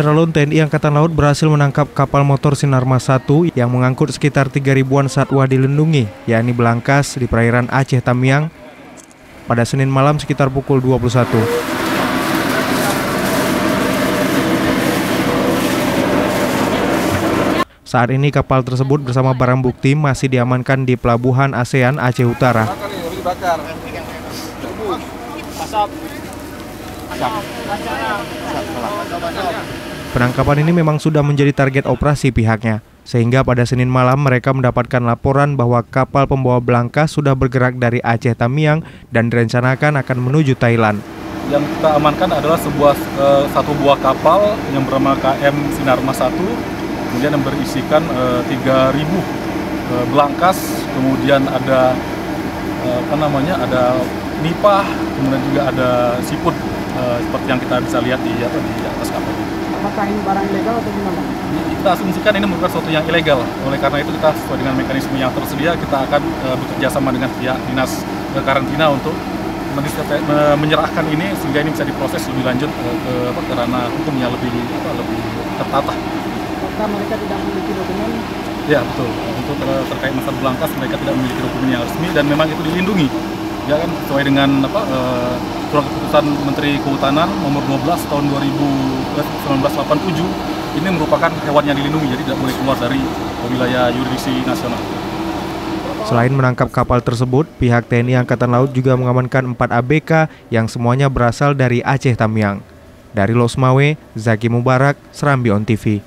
Ralon TNI Angkatan Laut berhasil menangkap kapal motor Sinarmas 1 yang mengangkut sekitar 3 ribuan satwa dilindungi, yakni belangkas di perairan Aceh Tamiang pada Senin malam sekitar pukul 21. Saat ini kapal tersebut bersama barang bukti masih diamankan di Pelabuhan ASEAN Aceh Utara. Penangkapan ini memang sudah menjadi target operasi pihaknya, sehingga pada Senin malam mereka mendapatkan laporan bahwa kapal pembawa belangkas sudah bergerak dari Aceh Tamiang dan direncanakan akan menuju Thailand. Yang kita amankan adalah satu buah kapal yang bernama KM Sinarmas 1, kemudian yang berisikan 3.000 belangkas, kemudian ada ada nipah, kemudian juga ada siput seperti yang kita bisa lihat di atas kapal. Apakah ini barang ilegal atau gimana? Kita asumsikan ini merupakan sesuatu yang ilegal. Oleh karena itu kita sesuai dengan mekanisme yang tersedia, kita akan bekerja sama dengan pihak dinas karantina untuk menyerahkan ini sehingga ini bisa diproses lebih lanjut ke ranah hukum yang lebih tertata. Apakah mereka tidak memiliki dokumen? Ya betul. Untuk terkait masalah belangkas mereka tidak memiliki dokumen yang resmi dan memang itu dilindungi. Ya kan, sesuai dengan surat keputusan Menteri Kehutanan nomor 12 tahun 1987, ini merupakan hewan yang dilindungi, jadi tidak boleh keluar dari wilayah yurisdiksi nasional. Selain menangkap kapal tersebut, pihak TNI Angkatan Laut juga mengamankan 4 ABK yang semuanya berasal dari Aceh Tamiang. Dari Losmawe, Zaki Mubarak, Serambi On TV.